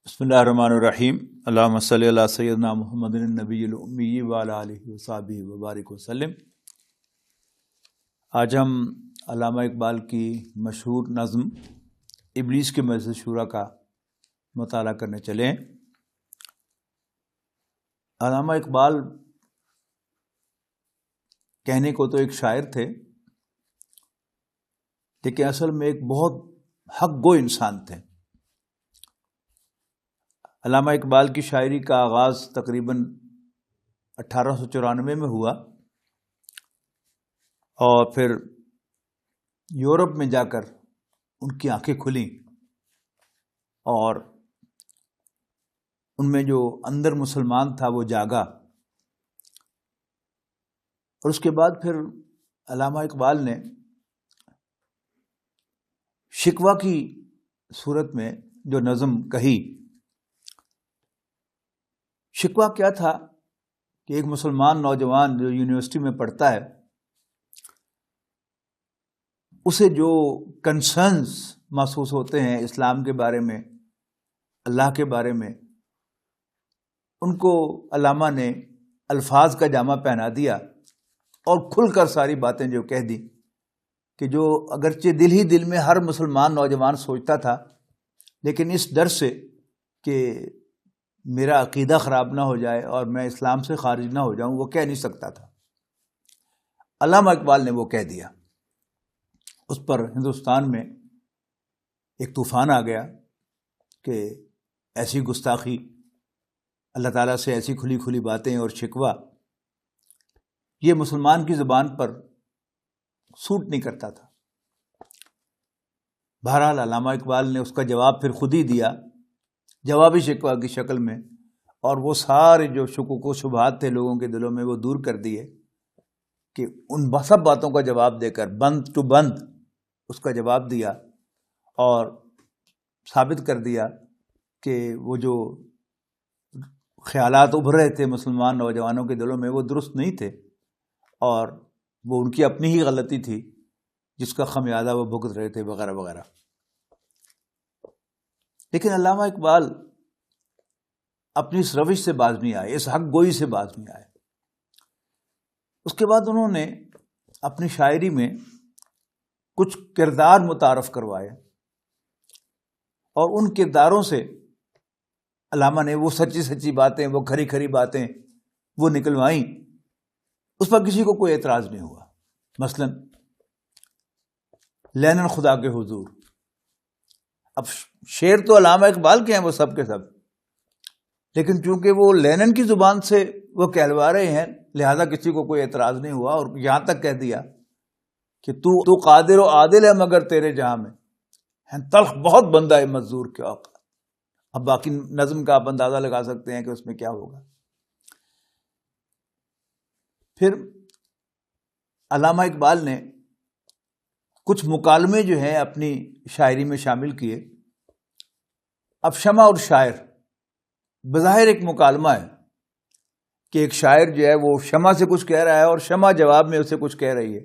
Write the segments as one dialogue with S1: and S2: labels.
S1: بسم اللہ الرحمن الرحیم اللہم صلی علی سیدنا محمد النبی الامی وعلی آلہ وصحبہ وبارک وسلم۔ آج ہم علامہ اقبال کی مشہور نظم ابلیس کے مجلس شورا کا مطالعہ کرنے چلے ہیں۔ علامہ اقبال کہنے کو تو ایک شاعر تھے، لیکن اصل میں ایک بہت حق گو انسان تھے۔ علامہ اقبال کی شاعری کا آغاز تقریباً 1894 میں ہوا، اور پھر یورپ میں جا کر ان کی آنکھیں کھلیں اور ان میں جو اندر مسلمان تھا وہ جاگا، اور اس کے بعد پھر علامہ اقبال نے شکوہ کی صورت میں جو نظم کہی۔ شکوہ کیا تھا کہ ایک مسلمان نوجوان جو یونیورسٹی میں پڑھتا ہے، اسے جو کنسرنز محسوس ہوتے ہیں اسلام کے بارے میں، اللہ کے بارے میں، ان کو علامہ نے الفاظ کا جامہ پہنا دیا اور کھل کر ساری باتیں جو کہہ دی، کہ جو اگرچہ دل ہی دل میں ہر مسلمان نوجوان سوچتا تھا، لیکن اس ڈر سے کہ میرا عقیدہ خراب نہ ہو جائے اور میں اسلام سے خارج نہ ہو جاؤں، وہ کہہ نہیں سکتا تھا۔ علامہ اقبال نے وہ کہہ دیا۔ اس پر ہندوستان میں ایک طوفان آ گیا کہ ایسی گستاخی، اللہ تعالیٰ سے ایسی کھلی کھلی باتیں اور شکوہ، یہ مسلمان کی زبان پر سوٹ نہیں کرتا تھا۔ بہرحال علامہ اقبال نے اس کا جواب پھر خود ہی دیا، جوابی شکوہ کی شکل میں، اور وہ سارے جو شکوک و شبہات تھے لوگوں کے دلوں میں وہ دور کر دیے، کہ ان سب باتوں کا جواب دے کر بند ٹو بند اس کا جواب دیا، اور ثابت کر دیا کہ وہ جو خیالات ابھر رہے تھے مسلمان نوجوانوں کے دلوں میں وہ درست نہیں تھے، اور وہ ان کی اپنی ہی غلطی تھی جس کا خمیازہ وہ بھگت رہے تھے، وغیرہ وغیرہ۔ لیکن علامہ اقبال اپنی اس روش سے باز نہیں آئے، اس حق گوئی سے باز نہیں آئے۔ اس کے بعد انہوں نے اپنی شاعری میں کچھ کردار متعارف کروائے، اور ان کرداروں سے علامہ نے وہ سچی سچی باتیں، وہ کھری کھری باتیں وہ نکلوائیں۔ اس پر کسی کو کوئی اعتراض نہیں ہوا۔ مثلا لینن خدا کے حضور، اب شعر تو علامہ اقبال کے ہیں وہ سب کے سب، لیکن چونکہ وہ لینن کی زبان سے وہ کہلوا رہے ہیں، لہذا کسی کو کوئی اعتراض نہیں ہوا، اور یہاں تک کہہ دیا کہ تو قادر و عادل ہے مگر تیرے جہاں میں ہیں تلخ بہت بندہ ہے مزدور کے اوقات۔ اب باقی نظم کا آپ اندازہ لگا سکتے ہیں کہ اس میں کیا ہوگا۔ پھر علامہ اقبال نے کچھ مکالمے جو ہیں اپنی شاعری میں شامل کیے۔ اب شمع اور شاعر، بظاہر ایک مکالمہ ہے کہ ایک شاعر جو ہے وہ شمع سے کچھ کہہ رہا ہے اور شمع جواب میں اسے کچھ کہہ رہی ہے،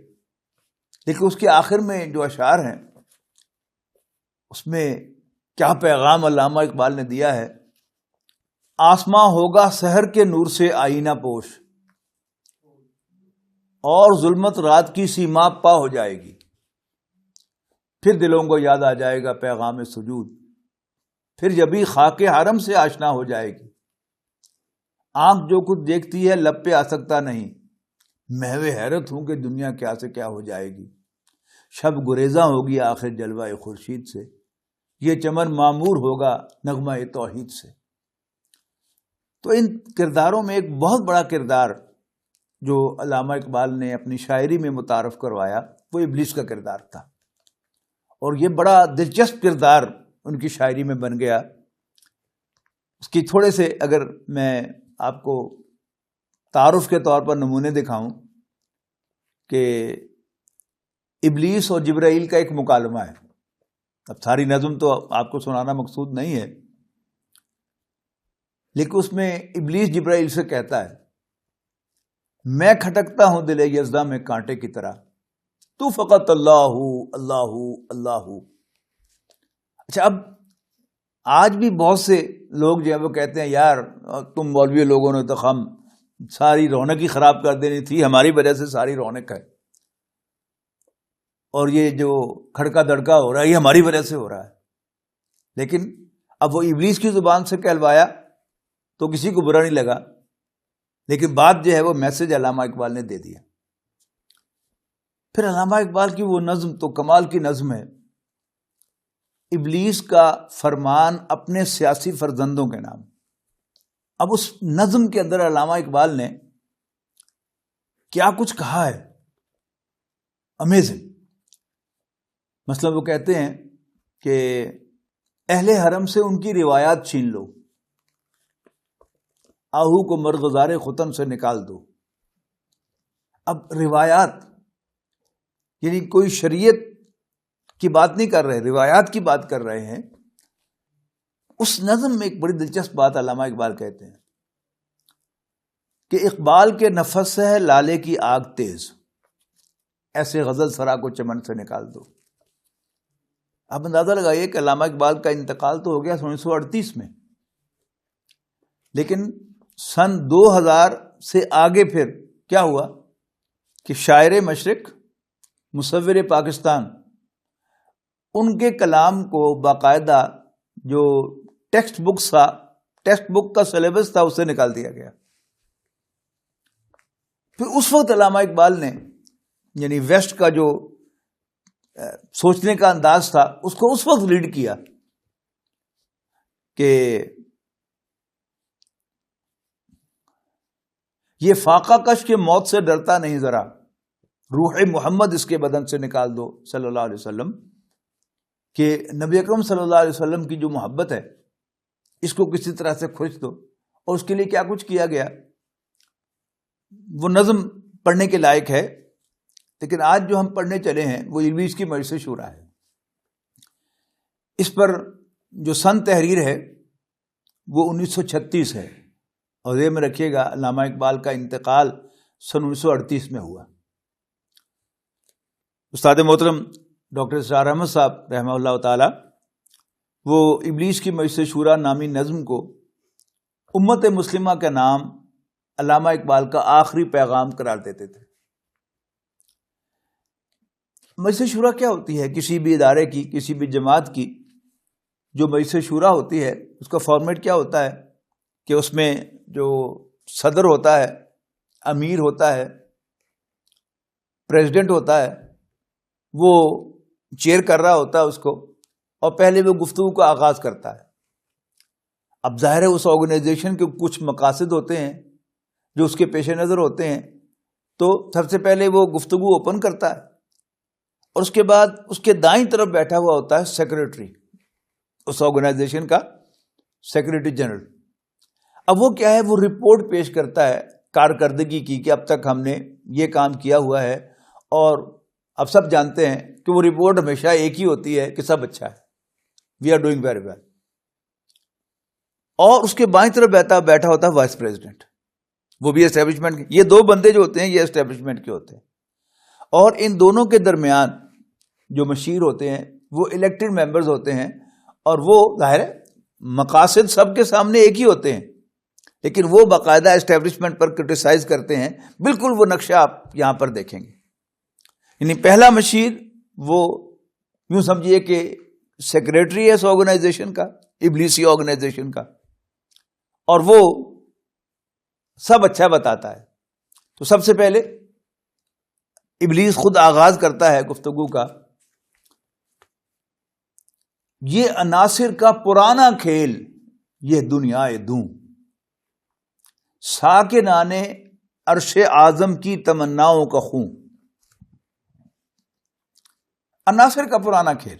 S1: لیکن اس کے آخر میں جو اشعار ہیں اس میں کیا پیغام علامہ اقبال نے دیا ہے۔ آسماں ہوگا سحر کے نور سے آئینہ پوش، اور ظلمت رات کی سیما پا ہو جائے گی، پھر دلوں کو یاد آ جائے گا پیغام سجود، پھر جبھی خاک حرم سے آشنا ہو جائے گی۔ آنکھ جو کچھ دیکھتی ہے لب پہ آ سکتا نہیں، محو حیرت ہوں کہ دنیا کیا سے کیا ہو جائے گی، شب گریزاں ہوگی آخر جلوہ خورشید سے، یہ چمن معمور ہوگا نغمہ توحید سے۔ تو ان کرداروں میں ایک بہت بڑا کردار جو علامہ اقبال نے اپنی شاعری میں متعارف کروایا وہ ابلیس کا کردار تھا، اور یہ بڑا دلچسپ کردار ان کی شاعری میں بن گیا۔ اس کی تھوڑے سے اگر میں آپ کو تعارف کے طور پر نمونے دکھاؤں کہ ابلیس اور جبرائیل کا ایک مکالمہ ہے۔ اب ساری نظم تو آپ کو سنانا مقصود نہیں ہے، لیکن اس میں ابلیس جبرائیل سے کہتا ہے، میں کھٹکتا ہوں دل یزداں میں کانٹے کی طرح، تو فقط اللہ اللہ اللہ۔ اچھا، اب آج بھی بہت سے لوگ جو ہے وہ کہتے ہیں یار تم مولوی لوگوں نے تو ہم ساری رونق ہی خراب کر دینی تھی، ہماری وجہ سے ساری رونق ہے، اور یہ جو کھڑکا دڑکا ہو رہا ہے یہ ہماری وجہ سے ہو رہا ہے. لیکن اب وہ ابلیس کی زبان سے کہلوایا تو کسی کو برا نہیں لگا، لیکن بات جو ہے وہ میسج علامہ اقبال نے دے دیا. پھر علامہ اقبال کی وہ نظم تو کمال کی نظم ہے، ابلیس کا فرمان اپنے سیاسی فرزندوں کے نام. اب اس نظم کے اندر علامہ اقبال نے کیا کچھ کہا ہے، امیزنگ. مثلا وہ کہتے ہیں کہ اہل حرم سے ان کی روایات چھین لو، آہو کو مرغزار ختن سے نکال دو. اب روایات یعنی کوئی شریعت کی بات نہیں کر رہے، روایات کی بات کر رہے ہیں. اس نظم میں ایک بڑی دلچسپ بات علامہ اقبال کہتے ہیں کہ اقبال کے نفس سے ہے لالے کی آگ تیز، ایسے غزل سرا کو چمن سے نکال دو. آپ اندازہ لگائیے کہ علامہ اقبال کا انتقال تو ہو گیا 1938 میں، لیکن سن 2000 سے آگے پھر کیا ہوا کہ شاعر مشرق، مصور پاکستان، ان کے کلام کو باقاعدہ جو ٹیکسٹ بک کا سلیبس تھا اسے نکال دیا گیا. پھر اس وقت علامہ اقبال نے یعنی ویسٹ کا جو سوچنے کا انداز تھا اس کو اس وقت لیڈ کیا کہ یہ فاقہ کش کے موت سے ڈرتا نہیں ذرا، روح محمد اس کے بدن سے نکال دو صلی اللہ علیہ وسلم. کہ نبی اکرم صلی اللہ علیہ وسلم کی جو محبت ہے اس کو کسی طرح سے کھینچ دو. اور اس کے لیے کیا کچھ کیا گیا وہ نظم پڑھنے کے لائق ہے. لیکن آج جو ہم پڑھنے چلے ہیں وہ ابلیس کی مرضی سے شورا ہے. اس پر جو سن تحریر ہے وہ 1936 ہے، اور یہ میں رکھیے گا علامہ اقبال کا انتقال سن 1938 میں ہوا. استاد محترم ڈاکٹر اسرار احمد صاحب رحمہ اللہ تعالی وہ ابلیس کی مرضی سے شورا نامی نظم کو امت مسلمہ کا نام علامہ اقبال کا آخری پیغام قرار دیتے تھے. مجلس شورا کیا ہوتی ہے؟ کسی بھی ادارے کی، کسی بھی جماعت کی جو مجلس شورا ہوتی ہے اس کا فارمیٹ کیا ہوتا ہے کہ اس میں جو صدر ہوتا ہے، امیر ہوتا ہے، پریزیڈنٹ ہوتا ہے، وہ چیئر کر رہا ہوتا ہے اس کو، اور پہلے وہ گفتگو کا آغاز کرتا ہے. اب ظاہر ہے اس آرگنائزیشن کے کچھ مقاصد ہوتے ہیں جو اس کے پیش نظر ہوتے ہیں، تو سب سے پہلے وہ گفتگو اوپن کرتا ہے، اور اس کے بعد اس کے دائیں طرف بیٹھا ہوا ہوتا ہے سیکریٹری، اس آرگنائزیشن کا سیکریٹری جنرل. اب وہ کیا ہے، وہ رپورٹ پیش کرتا ہے کارکردگی کی کہ اب تک ہم نے یہ کام کیا ہوا ہے. اور اب سب جانتے ہیں کہ وہ رپورٹ ہمیشہ ایک ہی ہوتی ہے کہ سب اچھا ہے، we are doing very well. اور اس کے بائیں طرف بیٹھا ہوتا ہے وائس پریزیڈنٹ، وہ بھی اسٹیبلشمنٹ کے. یہ دو بندے جو ہوتے ہیں یہ اسٹیبلشمنٹ کے ہوتے ہیں، اور ان دونوں کے درمیان جو مشیر ہوتے ہیں وہ الیکٹڈ ممبرز ہوتے ہیں، اور وہ ظاہر ہے مقاصد سب کے سامنے ایک ہی ہوتے ہیں، لیکن وہ باقاعدہ اسٹیبلشمنٹ پر کرٹیسائز کرتے ہیں. بالکل وہ نقشہ آپ یہاں پر دیکھیں گے. یعنی پہلا مشیر وہ یوں سمجھیے کہ سیکریٹری ہے اس آرگنائزیشن کا، ابلیسی آرگنائزیشن کا، اور وہ سب اچھا بتاتا ہے. تو سب سے پہلے ابلیس خود آغاز کرتا ہے گفتگو کا، یہ عناصر کا پرانا کھیل یہ دنیا دوں، ساکنان عرش اعظم کی تمناؤں کا خون. عناصر کا پرانا کھیل،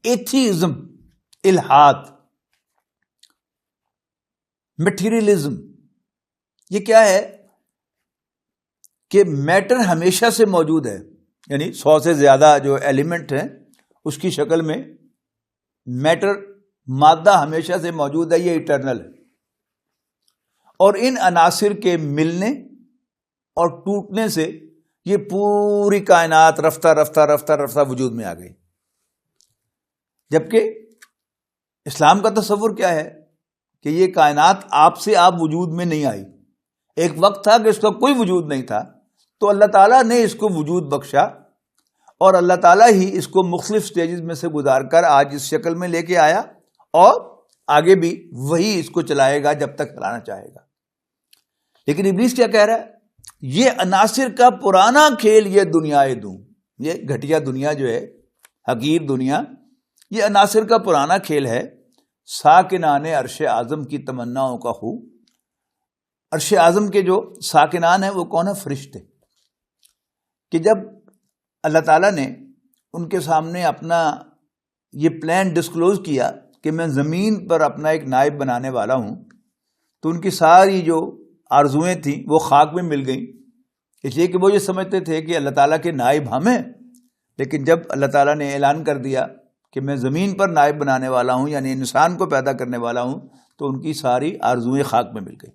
S1: ایتھیزم، الحاد، میٹیریلزم. یہ کیا ہے کہ میٹر ہمیشہ سے موجود ہے، یعنی 100 سے زیادہ جو ایلیمنٹ ہیں اس کی شکل میں میٹر، مادہ ہمیشہ سے موجود ہے، یہ ایٹرنل ہے. اور ان عناصر کے ملنے اور ٹوٹنے سے یہ پوری کائنات رفتہ رفتہ رفتہ رفتہ وجود میں آ گئی. جبکہ اسلام کا تصور کیا ہے کہ یہ کائنات آپ سے آپ وجود میں نہیں آئی. ایک وقت تھا کہ اس کا کوئی وجود نہیں تھا، تو اللہ تعالیٰ نے اس کو وجود بخشا، اور اللہ تعالیٰ ہی اس کو مختلف سٹیجز میں سے گزار کر آج اس شکل میں لے کے آیا، اور آگے بھی وہی اس کو چلائے گا جب تک چلانا چاہے گا. لیکن ابلیس کیا کہہ رہا ہے؟ یہ عناصر کا پرانا کھیل، یہ دنیا دوں، یہ گھٹیا دنیا جو ہے، حقیر دنیا، یہ عناصر کا پرانا کھیل ہے. ساکنان عرش اعظم کی تمناؤں کا خو. عرش اعظم کے جو ساکنان ہیں وہ کون ہے؟ فرشتے. کہ جب اللہ تعالیٰ نے ان کے سامنے اپنا یہ پلان ڈسکلوز کیا کہ میں زمین پر اپنا ایک نائب بنانے والا ہوں، تو ان کی ساری جو آرزوئیں تھیں وہ خاک میں مل گئیں، اس لیے کہ وہ یہ سمجھتے تھے کہ اللہ تعالیٰ کے نائب ہم ہیں. لیکن جب اللہ تعالیٰ نے اعلان کر دیا کہ میں زمین پر نائب بنانے والا ہوں، یعنی انسان کو پیدا کرنے والا ہوں، تو ان کی ساری آرزوئیں خاک میں مل گئی.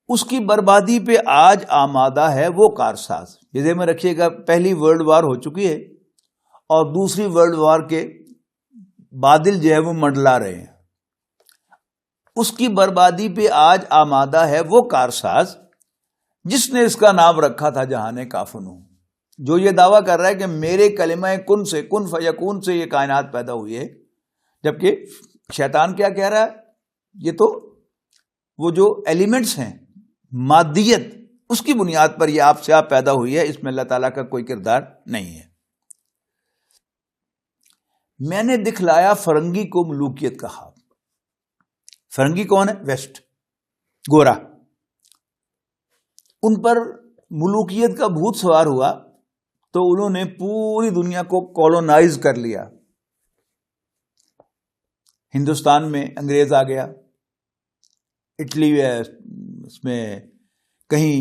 S1: اس کی بربادی پہ آج آمادہ ہے وہ کارساز. یہ ذہن میں رکھیے گا، پہلی ورلڈ وار ہو چکی ہے اور دوسری ورلڈ وار کے بادل جو ہے وہ منڈلا رہے ہیں. اس کی بربادی پہ آج آمادہ ہے وہ کارساز جس نے اس کا نام رکھا تھا جہان کافنوں. جو یہ دعویٰ کر رہا ہے کہ میرے کلمہ کن سے، کن فیکون سے یہ کائنات پیدا ہوئی ہے، جبکہ شیطان کیا کہہ رہا ہے؟ یہ تو وہ جو ایلیمنٹس ہیں، مادیت، اس کی بنیاد پر یہ آپ سے آپ پیدا ہوئی ہے، اس میں اللہ تعالیٰ کا کوئی کردار نہیں ہے. میں نے دکھلایا فرنگی کو ملوکیت کا خواب. فرنگی کون ہے؟ ویسٹ، گورا. ان پر ملوکیت کا بھوت سوار ہوا تو انہوں نے پوری دنیا کو کولونائز کر لیا. ہندوستان میں انگریز آ گیا، اٹلی اس میں کہیں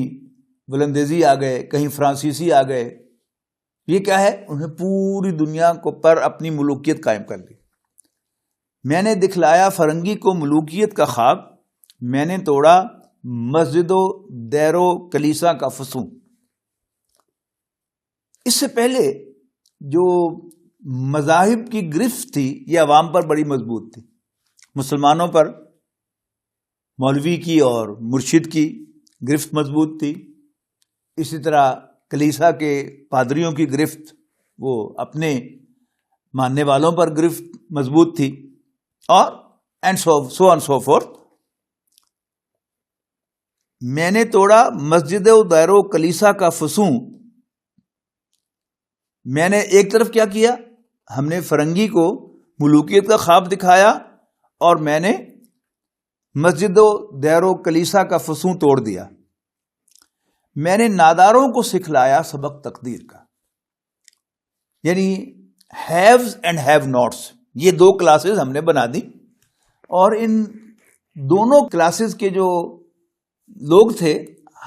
S1: ولندیزی آ گئے، کہیں فرانسیسی آ گئے. یہ کیا ہے؟ انہیں پوری دنیا کو پر اپنی ملوکیت قائم کر لی. میں نے دکھلایا فرنگی کو ملوکیت کا خواب، میں نے توڑا مسجد و دیر و کلیسا کا فسوں. اس سے پہلے جو مذاہب کی گرفت تھی یہ عوام پر بڑی مضبوط تھی. مسلمانوں پر مولوی کی اور مرشد کی گرفت مضبوط تھی. اسی طرح کلیسا کے پادریوں کی گرفت، وہ اپنے ماننے والوں پر گرفت مضبوط تھی، اور سو آن سو فورتھ. میں نے توڑا مسجد و دیر و کلیسا کا فسوں. میں نے ایک طرف کیا کیا؟ ہم نے فرنگی کو ملوکیت کا خواب دکھایا، اور میں نے مسجد و دیر و کلیسا کا فسوں توڑ دیا. میں نے ناداروں کو سکھلایا سبق تقدیر کا. یعنی ہیوز اینڈ ہیو ناٹس، یہ دو کلاسز ہم نے بنا دی، اور ان دونوں کلاسز کے جو لوگ تھے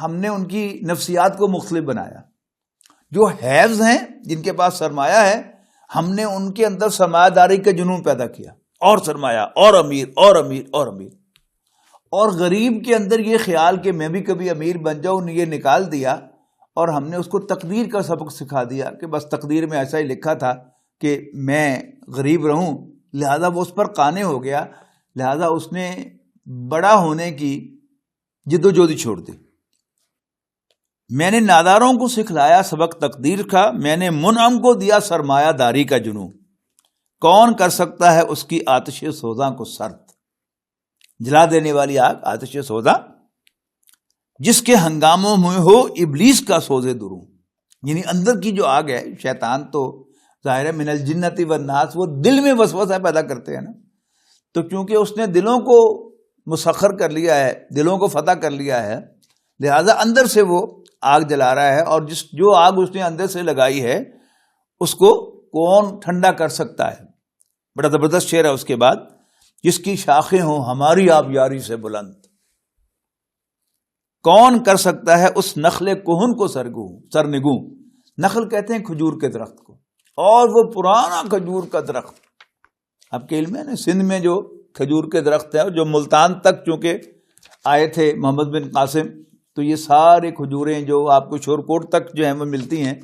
S1: ہم نے ان کی نفسیات کو مختلف بنایا. جو ہیوز ہیں، جن کے پاس سرمایہ ہے، ہم نے ان کے اندر سرمایہ داری کا جنون پیدا کیا، اور سرمایہ، اور امیر، اور امیر، اور امیر. اور غریب کے اندر یہ خیال کہ میں بھی کبھی امیر بن جاؤں، یہ نکال دیا، اور ہم نے اس کو تقدیر کا سبق سکھا دیا کہ بس تقدیر میں ایسا ہی لکھا تھا کہ میں غریب رہوں، لہذا وہ اس پر قانع ہو گیا، لہذا اس نے بڑا ہونے کی جد و جہد چھوڑ دی. میں نے ناداروں کو سکھلایا سبق تقدیر کا، میں نے منعم کو دیا سرمایہ داری کا جنون. کون کر سکتا ہے اس کی آتش سوزاں کو سرد؟ جلا دینے والی آگ، آتش سوزاں، جس کے ہنگاموں میں ہو ابلیس کا سوزے دروں. یعنی اندر کی جو آگ ہے، شیطان تو ظاہر ہے من الجنت والناس، وہ دل میں وسوسہ پیدا کرتے ہیں نا. تو کیونکہ اس نے دلوں کو مسخر کر لیا ہے، دلوں کو فتح کر لیا ہے، لہذا اندر سے وہ آگ جلا رہا ہے. اور جو آگ اس نے اندر سے لگائی ہے اس کو کون ٹھنڈا کر سکتا ہے؟ بڑا زبردست شعر ہے اس کے بعد، جس کی شاخیں ہوں ہماری آبیاری سے بلند، کون کر سکتا ہے اس نخل کہن کو سرنگوں. نخل کہتے ہیں کھجور کے درخت کو، اور وہ پرانا کھجور کا درخت. آپ کے علم ہے نا، سندھ میں جو کھجور کے درخت ہیں، جو ملتان تک چونکہ آئے تھے محمد بن قاسم، تو یہ سارے کھجوریں جو آپ کو شورکوٹ تک جو ہیں وہ ملتی ہیں.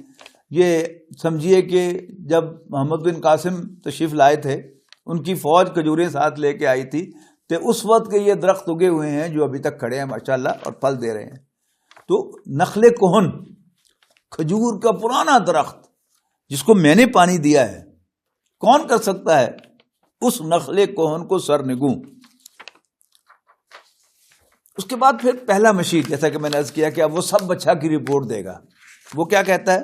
S1: یہ سمجھیے کہ جب محمد بن قاسم تشریف لائے تھے ان کی فوج کھجوریں ساتھ لے کے آئی تھی، تو اس وقت کے یہ درخت اگے ہوئے ہیں جو ابھی تک کھڑے ہیں ماشاءاللہ اور پھل دے رہے ہیں۔ تو نخل کہن، کھجور کا پرانا درخت جس کو میں نے پانی دیا ہے، کون کر سکتا ہے اس نخل کہن کو سرنگوں؟ اس کے بعد پھر پہلا مشیر، جیسا کہ میں نے عرض کیا کہ اب وہ سب اچھا کی رپورٹ دے گا۔ وہ کیا کہتا ہے؟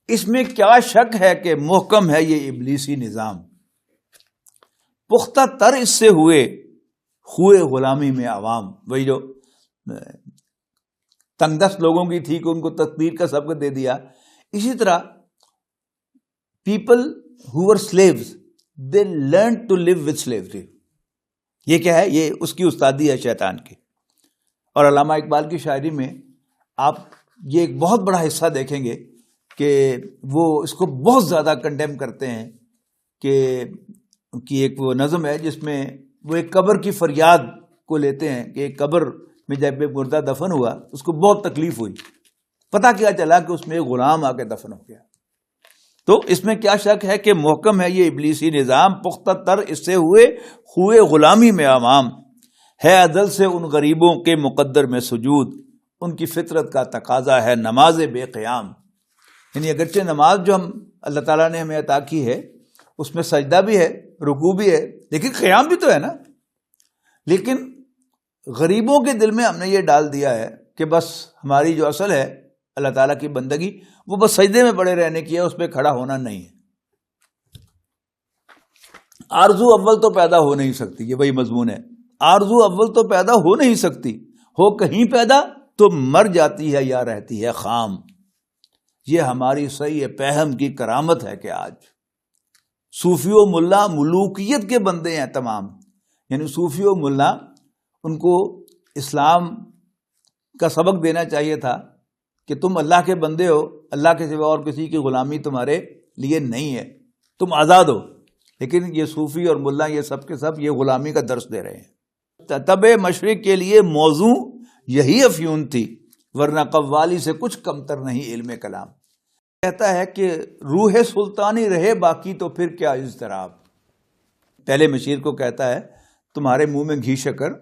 S1: اس میں کیا شک ہے کہ محکم ہے یہ ابلیسی نظام، پختہ تر اس سے ہوئے غلامی میں عوام۔ وہی جو تنگ دست لوگوں کی تھی کہ ان کو تقدیر کا سبق دے دیا، اسی طرح people who were slaves they learned to live with slavery۔ یہ کیا ہے؟ یہ اس کی استادی ہے شیطان کی۔ اور علامہ اقبال کی شاعری میں آپ یہ ایک بہت بڑا حصہ دیکھیں گے کہ وہ اس کو بہت زیادہ کنڈیم کرتے ہیں کہ ایک وہ نظم ہے جس میں وہ ایک قبر کی فریاد کو لیتے ہیں کہ ایک قبر میں جب ایک مردہ دفن ہوا اس کو بہت تکلیف ہوئی، پتہ کیا چلا کہ اس میں ایک غلام آ کے دفن ہو گیا۔ تو اس میں کیا شک ہے کہ محکم ہے یہ ابلیسی نظام، پختہ تر اس سے ہوئے غلامی میں عوام، ہے عدل سے ان غریبوں کے مقدر میں سجود، ان کی فطرت کا تقاضا ہے نماز بے قیام۔ یعنی اگرچہ نماز جو اللہ تعالیٰ نے ہمیں عطا کی ہے اس میں سجدہ بھی ہے، رکوع بھی ہے، لیکن قیام بھی تو ہے نا۔ لیکن غریبوں کے دل میں ہم نے یہ ڈال دیا ہے کہ بس ہماری جو اصل ہے اللہ تعالیٰ کی بندگی وہ بس سجدے میں پڑے رہنے کی ہے، اس پہ کھڑا ہونا نہیں ہے۔ آرزو اول تو پیدا ہو نہیں سکتی، یہ وہی مضمون ہے، آرزو اول تو پیدا ہو نہیں سکتی، ہو کہیں پیدا تو مر جاتی ہے یا رہتی ہے خام۔ یہ ہماری صحیح پہم کی کرامت ہے کہ آج صوفی و ملا ملوکیت کے بندے ہیں تمام، یعنی صوفی و ملا ان کو اسلام کا سبق دینا چاہیے تھا کہ تم اللہ کے بندے ہو، اللہ کے سوا اور کسی کی غلامی تمہارے لیے نہیں ہے، تم آزاد ہو۔ لیکن یہ صوفی اور ملا یہ سب کے سب یہ غلامی کا درس دے رہے ہیں۔ طب مشرق کے لیے موضوع یہی افیون تھی، ورنہ قوالی سے کچھ کمتر نہیں علم کلام۔ کہتا ہے کہ روح سلطانی رہے باقی تو پھر کیا اضطراب۔ پہلے مشیر کو کہتا ہے تمہارے منہ میں گھی شکر،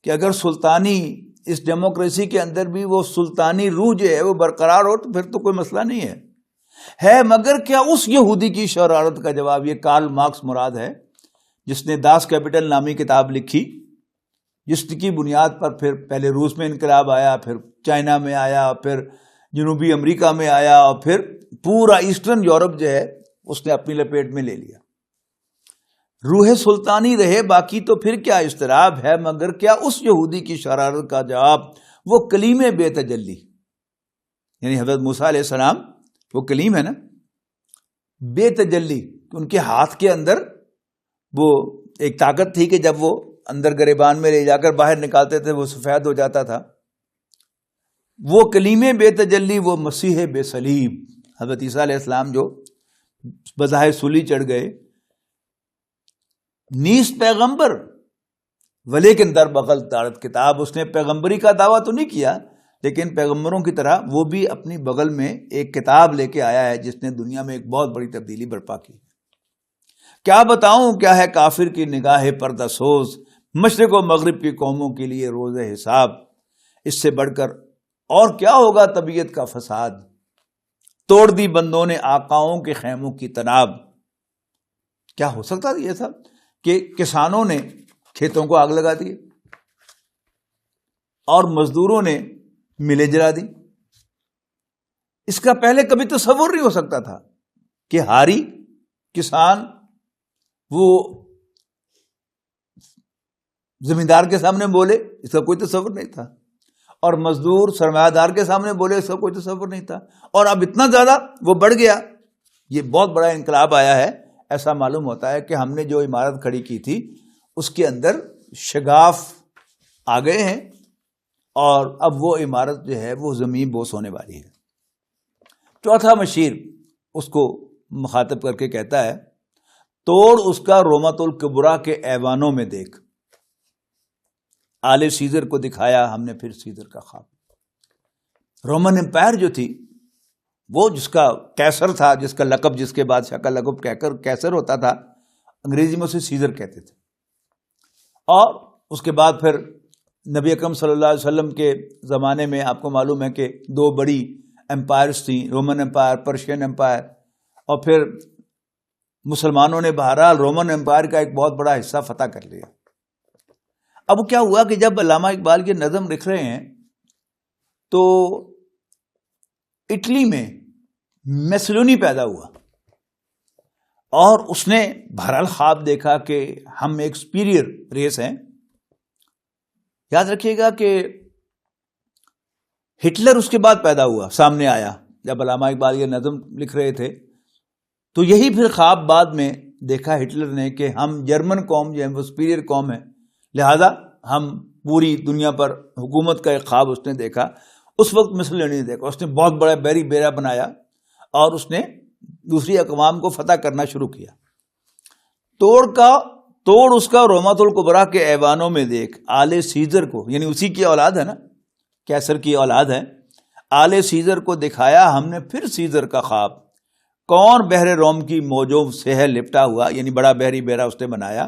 S1: کہ اگر سلطانی اس ڈیموکریسی کے اندر بھی وہ سلطانی روح جو ہے وہ برقرار ہو تو پھر تو کوئی مسئلہ نہیں ہے مگر کیا اس یہودی کی شرارت کا جواب۔ یہ کارل مارکس مراد ہے جس نے داس کیپٹل نامی کتاب لکھی، جس کی بنیاد پر پھر پہلے روس میں انقلاب آیا، پھر چائنا میں آیا، پھر جنوبی امریکہ میں آیا، اور پھر پورا ایسٹرن یورپ جو ہے اس نے اپنی لپیٹ میں لے لیا۔ روح سلطانی رہے باقی تو پھر کیا اضطراب ہے مگر کیا اس یہودی کی شرارت کا جواب، وہ کلیم بے تجلی، یعنی حضرت موسیٰ علیہ السلام وہ کلیم ہے نا، بے تجلی، ان کے ہاتھ کے اندر وہ ایک طاقت تھی کہ جب وہ اندر گریبان میں لے جا کر باہر نکالتے تھے وہ سفید ہو جاتا تھا۔ وہ کلیم بے تجلی، وہ مسیح بے صلیب، حضرت عیسیٰ علیہ السلام جو بظاہر سولی چڑھ گئے، نیست پیغمبر ولیکن در بغل دارت کتاب۔ اس نے پیغمبری کا دعویٰ تو نہیں کیا لیکن پیغمبروں کی طرح وہ بھی اپنی بغل میں ایک کتاب لے کے آیا ہے جس نے دنیا میں ایک بہت بڑی تبدیلی برپا کی۔ کیا بتاؤں کیا ہے کافر کی نگاہ پردہ سوز، مشرق و مغرب کی قوموں کے لیے روز حساب، اس سے بڑھ کر اور کیا ہوگا طبیعت کا فساد، توڑ دی بندوں نے آقاؤں کے خیموں کی تناب۔ کیا ہو سکتا تھا یہ سب کہ کسانوں نے کھیتوں کو آگ لگا دی اور مزدوروں نے ملیں جلا دی؟ اس کا پہلے کبھی تصور نہیں ہو سکتا تھا کہ ہاری کسان وہ زمیندار کے سامنے بولے، اس کا کوئی تصور نہیں تھا، اور مزدور سرمایہ دار کے سامنے بولے، اس کا کوئی تصور نہیں تھا، اور اب اتنا زیادہ وہ بڑھ گیا۔ یہ بہت بڑا انقلاب آیا ہے۔ ایسا معلوم ہوتا ہے کہ ہم نے جو عمارت کھڑی کی تھی اس کے اندر شگاف آ گئے ہیں اور اب وہ عمارت جو ہے وہ زمین بوس ہونے والی ہے۔ چوتھا مشیر اس کو مخاطب کر کے کہتا ہے توڑ اس کا رومت الکبریٰ کے ایوانوں میں دیکھ، آل سیزر کو دکھایا ہم نے پھر سیزر کا خواب۔ رومن امپائر جو تھی وہ جس کا کیسر تھا، جس کا لقب، جس کے بادشاہ کا لقب کیسر ہوتا تھا، انگریزی میں اسے سیزر کہتے تھے. اور اس کے بعد پھر نبی اکرم صلی اللہ علیہ وسلم کے زمانے میں آپ کو معلوم ہے کہ 2 بڑی امپائرز تھیں، رومن امپائر، پرشین امپائر، اور پھر مسلمانوں نے بہرحال رومن امپائر کا ایک بہت بڑا حصہ فتح کر لیا. اب کیا ہوا کہ جب علامہ اقبال کی نظم لکھ رہے ہیں تو اٹلی میں میسلونی پیدا ہوا، اور اس نے بہرحال خواب دیکھا کہ ہم ایک سپیریئر ریس ہیں. یاد رکھیے گا کہ ہٹلر اس کے بعد پیدا ہوا، سامنے آیا جب علامہ اقبال یہ نظم لکھ رہے تھے. تو یہی پھر خواب بعد میں دیکھا ہٹلر نے کہ ہم جرمن قوم جو ہے وہ سپیریئر قوم ہے، لہذا ہم پوری دنیا پر حکومت کا ایک خواب اس نے دیکھا. اس وقت مسولینی نے دیکھا، اس نے بہت بڑا بیری بیرا بنایا اور اس نے دوسری اقوام کو فتح کرنا شروع کیا. توڑ اس کا رومۃ الکبریٰ کے ایوانوں میں دیکھ، آل سیزر کو، یعنی اسی کی اولاد ہے نا، کیسر کی اولاد ہے، آل سیزر کو دکھایا ہم نے پھر سیزر کا خواب. کون بحر روم کی موجوں سے ہے لپٹا ہوا، یعنی بڑا بحری بیرا اس نے بنایا.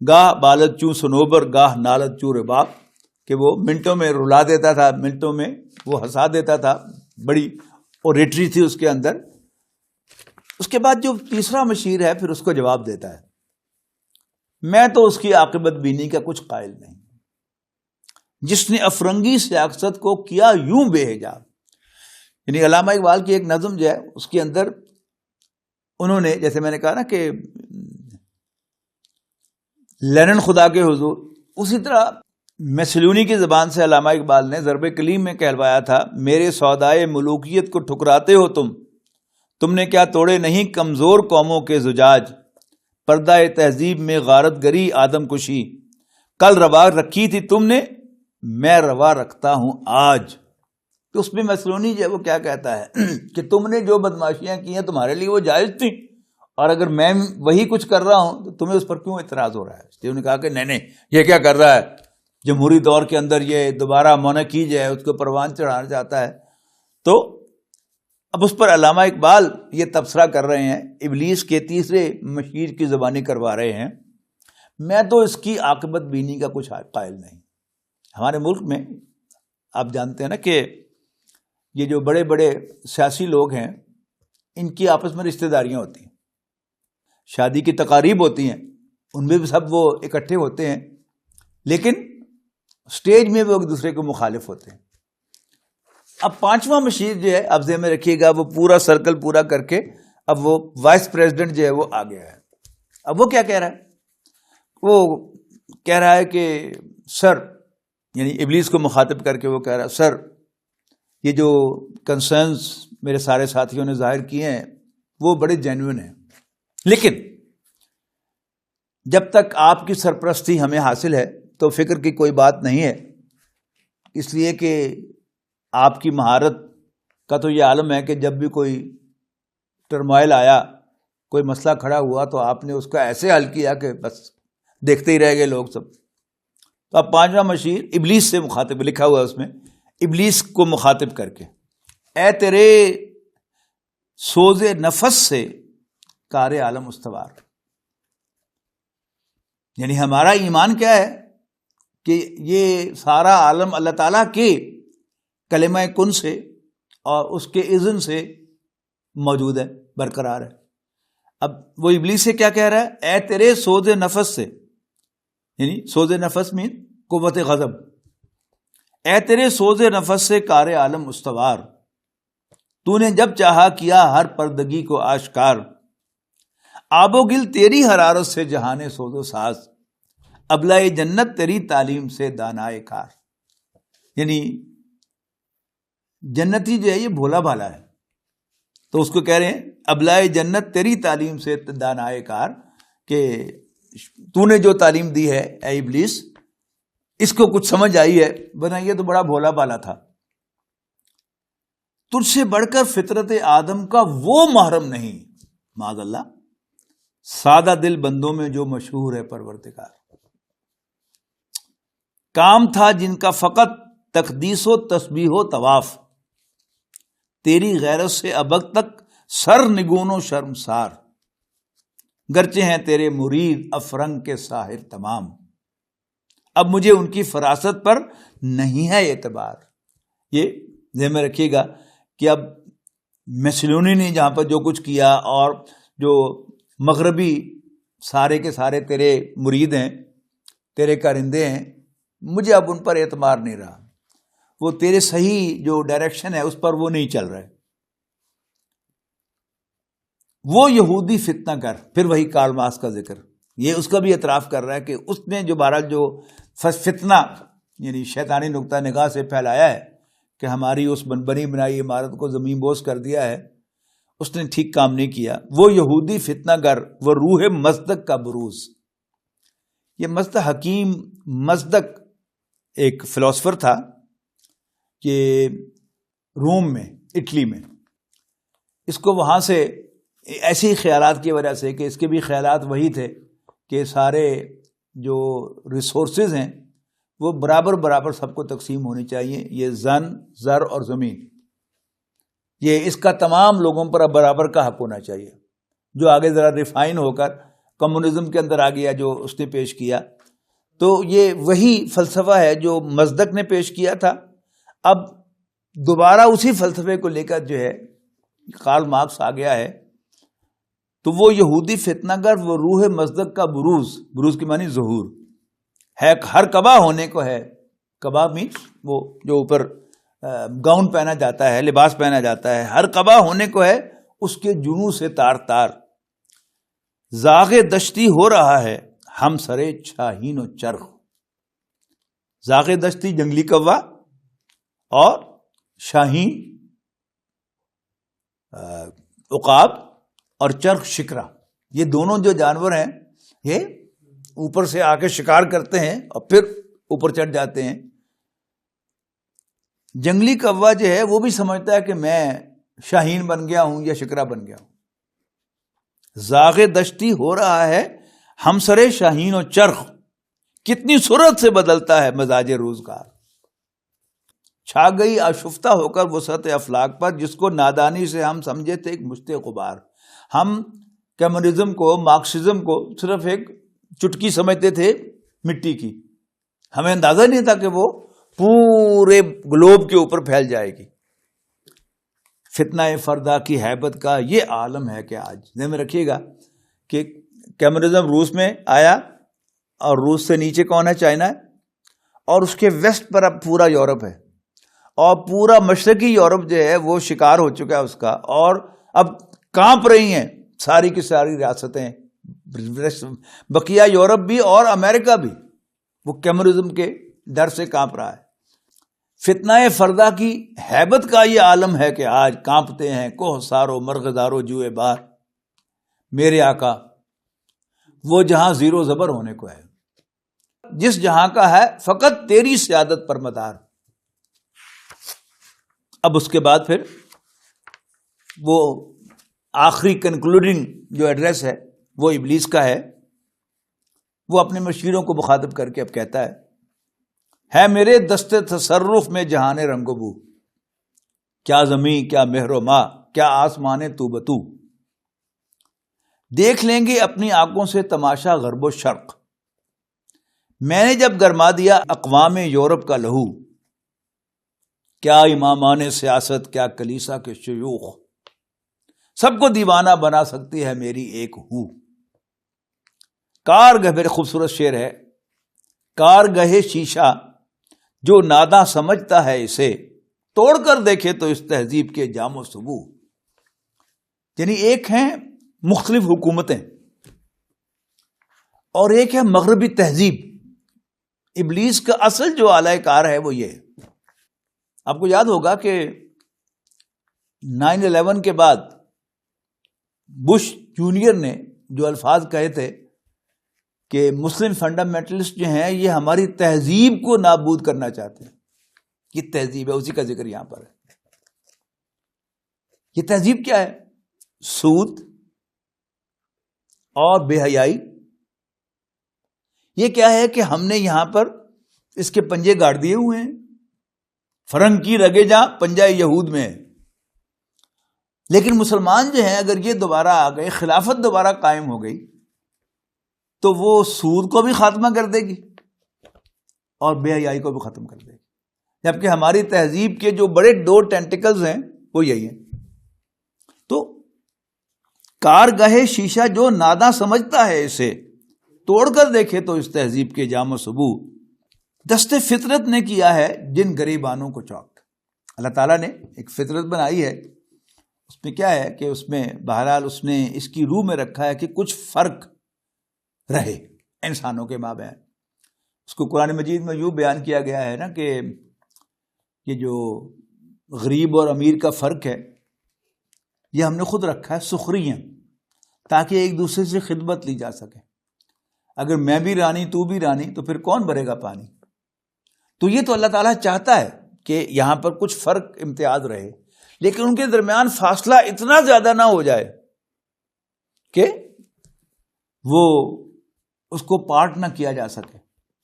S1: گاہ بالت چوں سنوبر گاہ نالت چوں رباب، کہ وہ منٹوں میں رلا دیتا تھا، منٹوں میں وہ ہنسا دیتا تھا، بڑی اوریٹری تھی اس کے اندر. اس کے بعد جو تیسرا مشیر ہے پھر اس کو جواب دیتا ہے، میں تو اس کی عاقبت بینی کا کچھ قائل نہیں، جس نے افرنگی سیاست کو کیا یوں بے حجاب. یعنی علامہ اقبال کی ایک نظم جو ہے اس کے اندر انہوں نے، جیسے میں نے کہا نا کہ لینن خدا کے حضور، اسی طرح میسلونی کی زبان سے علامہ اقبال نے ضرب کلیم میں کہلوایا تھا، میرے سودائے ملوکیت کو ٹھکراتے ہو تم نے کیا توڑے نہیں کمزور قوموں کے زجاج، پردہ تہذیب میں غارت گری آدم کشی، کل روا رکھی تھی تم نے میں روا رکھتا ہوں آج. تو اس میں میسلونی جو ہے وہ کیا کہتا ہے کہ تم نے جو بدماشیاں کی ہیں تمہارے لیے وہ جائز تھیں، اور اگر میں وہی کچھ کر رہا ہوں تو تمہیں اس پر کیوں اعتراض ہو رہا ہے. انہوں نے کہا کہ نہیں یہ کیا کر رہا ہے، جمہوری دور کے اندر یہ دوبارہ مونارکی جو ہے اس کو پروان چڑھانا چاہتا ہے. تو اب اس پر علامہ اقبال یہ تبصرہ کر رہے ہیں، ابلیس کے تیسرے مشیر کی زبانی کروا رہے ہیں، میں تو اس کی عاقبت بینی کا کچھ قائل نہیں. ہمارے ملک میں آپ جانتے ہیں نا کہ یہ جو بڑے بڑے سیاسی لوگ ہیں ان کی آپس میں رشتہ داریاں ہوتی ہیں، شادی کی تقاریب ہوتی ہیں، ان میں بھی سب وہ اکٹھے ہوتے ہیں، لیکن سٹیج میں وہ ایک دوسرے کو مخالف ہوتے ہیں. اب 5واں مشیر جو ہے اب ذہن میں رکھیے گا، وہ پورا سرکل پورا کر کے اب وہ وائس پریزیڈنٹ جو ہے وہ آ گیا ہے. اب وہ کیا کہہ رہا ہے، وہ کہہ رہا ہے کہ سر، یعنی ابلیس کو مخاطب کر کے وہ کہہ رہا ہے، سر یہ جو کنسرنز میرے سارے ساتھیوں نے ظاہر کیے ہیں وہ بڑے جینوئن ہیں، لیکن جب تک آپ کی سرپرستی ہمیں حاصل ہے تو فکر کی کوئی بات نہیں ہے، اس لیے کہ آپ کی مہارت کا تو یہ عالم ہے کہ جب بھی کوئی ٹرمائل آیا، کوئی مسئلہ کھڑا ہوا تو آپ نے اس کا ایسے حل کیا کہ بس دیکھتے ہی رہ گئے لوگ سب. تو اب 5واں مشیر ابلیس سے مخاطب، لکھا ہوا ہے اس میں، ابلیس کو مخاطب کر کے، اے تیرے سوز نفس سے کار عالم استوار. یعنی ہمارا ایمان کیا ہے کہ یہ سارا عالم اللہ تعالیٰ کے کلمہ کن سے اور اس کے اذن سے موجود ہے، برقرار ہے. اب وہ ابلیس سے کیا کہہ رہا ہے، اے تیرے سوز نفس سے، یعنی سوز نفس میں قوت غضب، اے تیرے سوز نفس سے کار عالم استوار، تو نے جب چاہا کیا ہر پردگی کو آشکار، آب و گل تیری حرارت سے جہانے سوز و ساز، ابلائے جنت تیری تعلیم سے دانائے کار. یعنی جنتی جو ہے یہ بھولا بھالا ہے، تو اس کو کہہ رہے ہیں ابلائے جنت تیری تعلیم سے دانائے کار، کہ تو نے جو تعلیم دی ہے اے ابلیس اس کو کچھ سمجھ آئی ہے، ورنہ یہ تو بڑا بھولا بھالا تھا. تجھ سے بڑھ کر فطرت آدم کا وہ محرم نہیں، معاذ اللہ، سادہ دل بندوں میں جو مشہور ہے پروردگار. کام تھا جن کا فقط تقدیس و تسبیح و طواف، تیری غیرت سے ابد تک سر نگون و شرمسار، گرچہ ہیں تیرے مرید افرنگ کے ساحر تمام، اب مجھے ان کی فراست پر نہیں ہے اعتبار۔ یہ ذہن میں رکھیے گا کہ اب میسلونی نے جہاں پر جو کچھ کیا، اور جو مغربی سارے کے سارے تیرے مرید ہیں، تیرے کارندے ہیں، مجھے اب ان پر اعتبار نہیں رہا، وہ تیرے صحیح جو ڈائریکشن ہے اس پر وہ نہیں چل رہے۔ وہ یہودی فتنہ گر، پھر وہی کارل مارکس کا ذکر، یہ اس کا بھی اعتراف کر رہا ہے کہ اس نے جو بہرحال جو فتنہ یعنی شیطانی نقطہ نگاہ سے پھیلایا ہے کہ ہماری اس بنی بنائی عمارت کو زمین بوس کر دیا ہے، اس نے ٹھیک کام نہیں کیا۔ وہ یہودی فتنہ گر، وہ روح مصدق کا بروز۔ یہ مصدق، حکیم مصدق ایک فلاسفر تھا کہ روم میں، اٹلی میں، اس کو وہاں سے ایسے ہی خیالات کی وجہ سے کہ اس کے بھی خیالات وہی تھے کہ سارے جو ریسورسز ہیں وہ برابر برابر سب کو تقسیم ہونی چاہیے، یہ زن، زر اور زمین، یہ اس کا تمام لوگوں پر برابر کا حق ہونا چاہیے، جو آگے ذرا ریفائن ہو کر کمیونزم کے اندر آ گیا جو اس نے پیش کیا۔ تو یہ وہی فلسفہ ہے جو مصدق نے پیش کیا تھا، اب دوبارہ اسی فلسفے کو لے کر جو ہے کارل مارکس آ گیا ہے۔ تو وہ یہودی فتنہ گر، وہ روح مصدق کا بروز، بروز کی معنی ظہور ہے، ہر کبا ہونے کو ہے۔ کبا مینس وہ جو اوپر گاؤن پہنا جاتا ہے، لباس پہنا جاتا ہے، ہر کبا ہونے کو ہے اس کے جنوں سے تار تار۔ زاغ دشتی ہو رہا ہے ہم سرے شاہین و چرخ، زاغ دشتی جنگلی کوا اور شاہین عقاب اور چرخ شکرا، یہ دونوں جو جانور ہیں یہ اوپر سے آ کے شکار کرتے ہیں اور پھر اوپر چڑھ جاتے ہیں۔ جنگلی کوا جو ہے وہ بھی سمجھتا ہے کہ میں شاہین بن گیا ہوں یا شکرا بن گیا ہوں۔ زاغ دشتی ہو رہا ہے ہمسرے شاہین و چرخ، کتنی سرعت سے بدلتا ہے مزاج روزگار۔ چھا گئی آشفتہ ہو کر وسعت افلاک پر، جس کو نادانی سے ہم سمجھے تھے ایک مشت غبار۔ ہم کمیونزم کو، مارکسزم کو صرف ایک چٹکی سمجھتے تھے مٹی کی، ہمیں اندازہ نہیں تھا کہ وہ پورے گلوب کے اوپر پھیل جائے گی۔ فتنہ فردا کی ہیبت کا یہ عالم ہے کہ آج ذہن میں رکھیے گا کہ کمیونزم روس میں آیا، اور روس سے نیچے کون ہے؟ چائنا ہے، اور اس کے ویسٹ پر اب پورا یورپ ہے، اور پورا مشرقی یورپ جو ہے وہ شکار ہو چکا ہے اس کا، اور اب کانپ رہی ہیں ساری کی ساری ریاستیں، بقیہ یورپ بھی اور امریکہ بھی، وہ کمیونزم کے ڈر سے کانپ رہا ہے۔ فتنہ فردا کی ہیبت کا یہ عالم ہے کہ آج کانپتے ہیں کوہ سارو مرغدارو جوئے بار، میرے آقا وہ جہاں زیرو زبر ہونے کو ہے، جس جہاں کا ہے فقط تیری سیادت پر مدار۔ اب اس کے بعد پھر وہ آخری کنکلوڈنگ جو ایڈریس ہے وہ ابلیس کا ہے، وہ اپنے مشیروں کو مخاطب کر کے اب کہتا ہے میرے دست تصرف میں جہان رنگ و بو، کیا زمین کیا مہر و ماں کیا آسمان تو بتو، دیکھ لیں گے اپنی آنکھوں سے تماشا غرب و شرق، میں نے جب گرما دیا اقوام یورپ کا لہو، کیا امامان سیاست کیا کلیسا کے شیوخ، سب کو دیوانہ بنا سکتی ہے میری ایک ہو۔ کارگہ، بڑے خوبصورت شعر ہے، کارگہ شیشہ جو ناداں سمجھتا ہے اسے، توڑ کر دیکھے تو اس تہذیب کے جام و سبو۔ یعنی ایک ہیں مختلف حکومتیں اور ایک ہے مغربی تہذیب۔ ابلیس کا اصل جو اعلی کار ہے وہ یہ ہے۔ آپ کو یاد ہوگا کہ 9/11 کے بعد بش جونیئر نے جو الفاظ کہے تھے کہ مسلم فنڈامنٹلسٹ جو ہیں یہ ہماری تہذیب کو نابود کرنا چاہتے ہیں، یہ تہذیب ہے، اسی کا ذکر یہاں پر ہے۔ یہ تہذیب کیا ہے؟ سود اور بے حیائی۔ یہ کیا ہے کہ ہم نے یہاں پر اس کے پنجے گاڑ دیے ہوئے ہیں، فرنگ کی رگے جہاں پنجہ یہود میں ہے، لیکن مسلمان جو ہیں اگر یہ دوبارہ آ گئے، خلافت دوبارہ قائم ہو گئی، تو وہ سود کو بھی خاتمہ کر دے گی اور بے حیائی کو بھی ختم کر دے گی. جبکہ ہماری تہذیب کے جو بڑے دو ٹینٹیکلز ہیں وہ یہی ہیں. تو کارگاہ شیشہ جو ناداں سمجھتا ہے اسے توڑ کر دیکھے تو اس تہذیب کے جام و ثبو دست فطرت نے کیا ہے جن گریبانوں کو چاک. اللہ تعالیٰ نے ایک فطرت بنائی ہے، اس میں کیا ہے کہ اس میں بہرحال اس نے اس کی روح میں رکھا ہے کہ کچھ فرق رہے انسانوں کے مابین. اس کو قرآن مجید میں یوں بیان کیا گیا ہے نا کہ یہ جو غریب اور امیر کا فرق ہے یہ ہم نے خود رکھا ہے سخریاں، تاکہ ایک دوسرے سے خدمت لی جا سکے. اگر میں بھی رانی تو بھی رانی تو پھر کون بھرے گا پانی؟ تو یہ تو اللہ تعالیٰ چاہتا ہے کہ یہاں پر کچھ فرق امتیاز رہے، لیکن ان کے درمیان فاصلہ اتنا زیادہ نہ ہو جائے کہ وہ اس کو پارٹ نہ کیا جا سکے،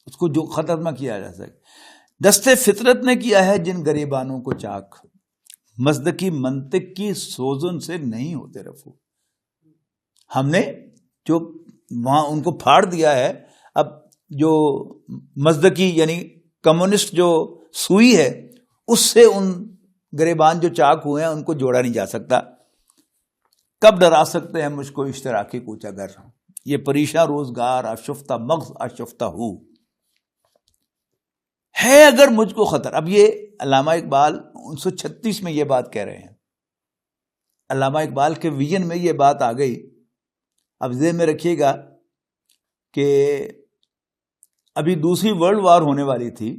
S1: اس کو جو ختم نہ کیا جا سکے. دست فطرت نے کیا ہے جن گریبانوں کو چاک، مزدکی منطق کی سوزن سے نہیں ہوتے رفو. ہم نے جو وہاں ان کو پھاڑ دیا ہے، اب جو مزدکی یعنی کمیونسٹ جو سوئی ہے اس سے ان گریبان جو چاک ہوئے ہیں ان کو جوڑا نہیں جا سکتا. کب ڈرا سکتے ہیں مجھ کو اشتراکی کوچا گر، یہ پریشاں روزگار آشفتہ مغز آشفتہ ہو ہے اگر مجھ کو خطر. اب یہ علامہ اقبال 1936 میں یہ بات کہہ رہے ہیں. علامہ اقبال کے ویژن میں یہ بات آ گئی. اب ذہن میں رکھیے گا کہ ابھی دوسری ورلڈ وار ہونے والی تھی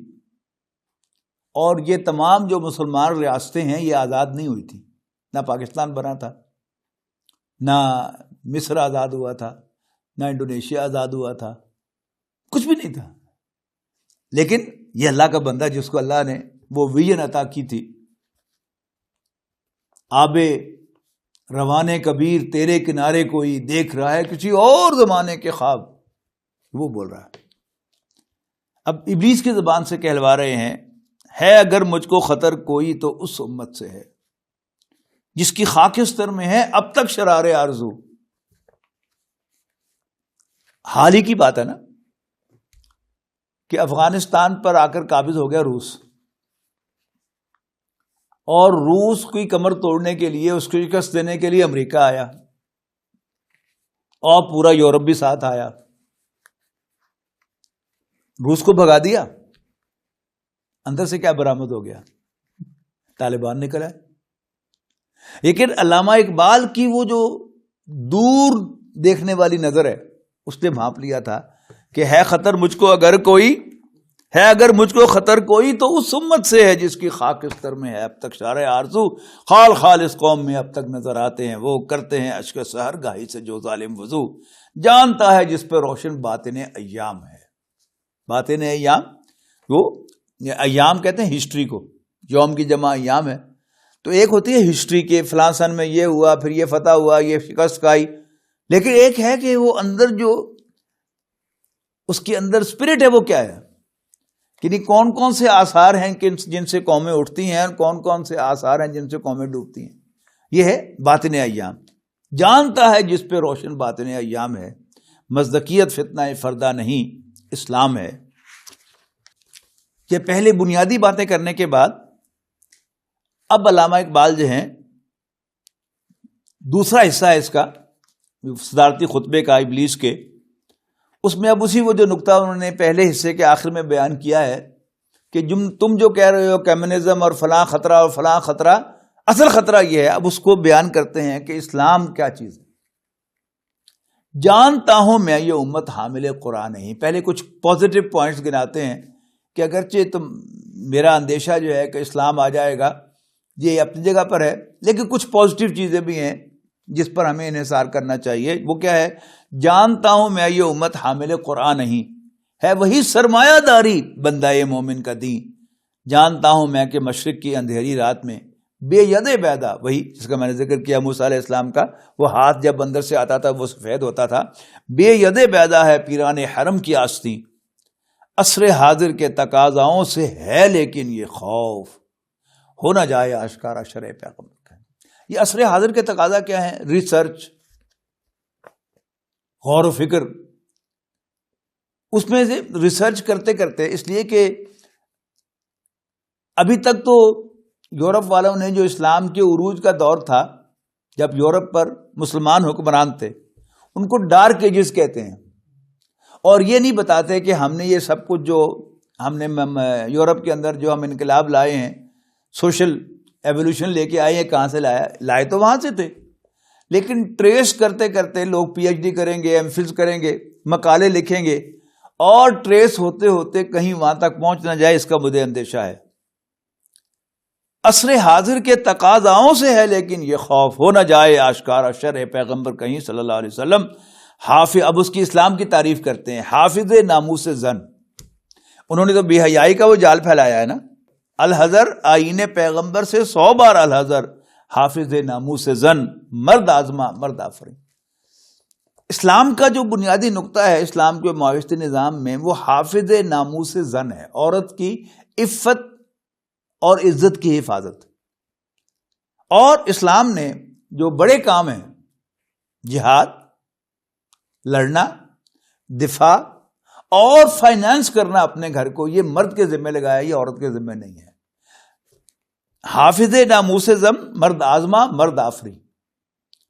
S1: اور یہ تمام جو مسلمان ریاستیں ہیں یہ آزاد نہیں ہوئی تھیں. نہ پاکستان بنا تھا، نہ مصر آزاد ہوا تھا، نہ انڈونیشیا آزاد ہوا تھا، کچھ بھی نہیں تھا. لیکن یہ اللہ کا بندہ جس کو اللہ نے وہ ویژن عطا کی تھی، آبے روانے کبیر تیرے کنارے کوئی دیکھ رہا ہے کسی اور زمانے کے خواب، وہ بول رہا ہے. اب ابلیس کی زبان سے کہلوا رہے ہیں ہے اگر مجھ کو خطر کوئی تو اس امت سے ہے جس کی خاکستر میں ہے اب تک شرار آرزو. حال ہی کی بات ہے نا کہ افغانستان پر آ کر قابض ہو گیا روس، اور روس کی کمر توڑنے کے لیے اس کو شکست دینے کے لیے امریکہ آیا اور پورا یورپ بھی ساتھ آیا. روس کو بھگا دیا، اندر سے کیا برآمد ہو گیا؟ طالبان نکلا. لیکن علامہ اقبال کی وہ جو دور دیکھنے والی نظر ہے اس نے بھانپ لیا تھا کہ ہے خطر مجھ کو اگر کوئی ہے اگر مجھ کو خطر کوئی تو اس امت سے ہے جس کی خاکستر میں ہے اب تک شارع آرزو. خال خال اس قوم میں اب تک نظر آتے ہیں وہ کرتے ہیں اشک سحر گاہی سے جو ظالم وضو. جانتا ہے جس پہ روشن باطن ایام ہے. باطن ایام وہ ایام کہتے ہیں ہسٹری کو، یوم کی جمع ایام ہے. تو ایک ہوتی ہے ہسٹری کے فلاں سن میں یہ ہوا، پھر یہ فتح ہوا، یہ شکست کھائی. لیکن ایک ہے کہ وہ اندر جو اس کے اندر اسپرٹ ہے وہ کیا ہے، یعنی کون کون سے آثار ہیں جن سے قومیں اٹھتی ہیں، کون کون سے آثار ہیں جن سے قومیں ڈوبتی ہیں. یہ ہے باطن ایام. جانتا ہے جس پہ روشن باطن ایام ہے. مزدکیت فتنہ فردہ نہیں اسلام ہے. یہ پہلے بنیادی باتیں کرنے کے بعد اب علامہ اقبال جو ہیں دوسرا حصہ ہے اس کا صدارتی خطبے کا ابلیس کے، اس میں اب اسی وہ جو نقطہ انہوں نے پہلے حصے کے آخر میں بیان کیا ہے کہ تم جو کہہ رہے ہو کمیونزم اور فلاں خطرہ اور فلاں خطرہ، اصل خطرہ یہ ہے. اب اس کو بیان کرتے ہیں کہ اسلام کیا چیز ہے. جانتا ہوں میں یہ امت حامل قرآن نہیں. پہلے کچھ پازیٹیو پوائنٹس گناتے ہیں کہ اگرچہ میرا اندیشہ جو ہے کہ اسلام آ جائے گا یہ اپنی جگہ پر ہے، لیکن کچھ پازیٹیو چیزیں بھی ہیں جس پر ہمیں انحصار کرنا چاہیے. وہ کیا ہے؟ جانتا ہوں میں یہ امت حامل قرآن نہیں ہے، وہی سرمایہ داری بندہ مومن کا دین. جانتا ہوں میں کہ مشرق کی اندھیری رات میں بے ید بیدا، وہی جس کا میں نے ذکر کیا موسیٰ علیہ السلام کا، وہ ہاتھ جب اندر سے آتا تھا وہ سفید ہوتا تھا. بے ید بیدا ہے پیران حرم کی آستی، عصر حاضر کے تقاضاؤں سے ہے لیکن یہ خوف ہو نہ جائے آشکارا شرع پیغمبر کا. یہ عصر حاضر کے تقاضا کیا ہے؟ ریسرچ، غور و فکر. اس میں سے ریسرچ کرتے کرتے، اس لیے کہ ابھی تک تو یورپ والوں نے جو اسلام کے عروج کا دور تھا، جب یورپ پر مسلمان حکمران تھے، ان کو ڈارک ایجز کہتے ہیں، اور یہ نہیں بتاتے کہ ہم نے یہ سب کچھ جو ہم نے یورپ کے اندر جو ہم انقلاب لائے ہیں، سوشل ایولیوشن لے کے آئے ہیں، کہاں سے لائے تو وہاں سے تھے، لیکن ٹریس کرتے کرتے لوگ پی ایچ ڈی کریں گے، ایم فل کریں گے، مقالے لکھیں گے، اور ٹریس ہوتے ہوتے کہیں وہاں تک پہنچ نہ جائے، اس کا مجھے اندیشہ ہے. عصر حاضر کے تقاضاؤں سے ہے، لیکن یہ خوف ہو نہ جائے آشکارا شرع پیغمبر کہیں صلی اللہ علیہ وسلم. حافظ، اب اس کی اسلام کی تعریف کرتے ہیں، حافظ ناموس زن. انہوں نے تو بے حیائی کا وہ جال پھیلایا ہے نا. الحذر آئین پیغمبر سے 100 بار الحذر، حافظ ناموس زن، مرد آزما مرد آفرین. اسلام کا جو بنیادی نقطہ ہے اسلام کے معاشرتی نظام میں، وہ حافظ ناموس زن ہے، عورت کی عفت اور عزت کی حفاظت. اور اسلام نے جو بڑے کام ہیں، جہاد، لڑنا، دفاع اور فائنانس کرنا اپنے گھر کو، یہ مرد کے ذمہ لگایا، یہ عورت کے ذمہ نہیں ہے. حافظ ناموس زن، مرد آزما مرد آفری.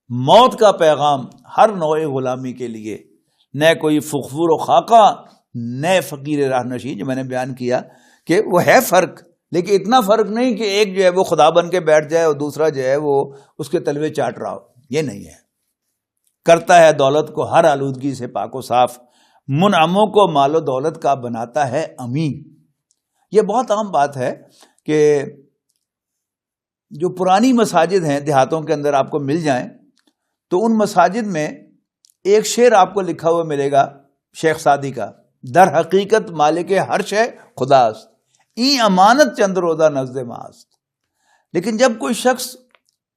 S1: موت کا پیغام ہر نوع غلامی کے لیے، نہ کوئی فخور و خاکہ، نہ فقیر راہ نشین. جو میں نے بیان کیا کہ وہ ہے فرق، لیکن اتنا فرق نہیں کہ ایک جو ہے وہ خدا بن کے بیٹھ جائے اور دوسرا جو ہے وہ اس کے تلوے چاٹ رہا ہو. یہ نہیں ہے. کرتا ہے دولت کو ہر آلودگی سے پاک و صاف، منعموں کو مال و دولت کا بناتا ہے امین. یہ بہت عام بات ہے کہ جو پرانی مساجد ہیں دیہاتوں کے اندر آپ کو مل جائیں، تو ان مساجد میں ایک شعر آپ کو لکھا ہوا ملے گا شیخ سعدی کا، در حقیقت مالک ہر شے خداست، ای امانت چند روزہ نزد ماست. لیکن جب کوئی شخص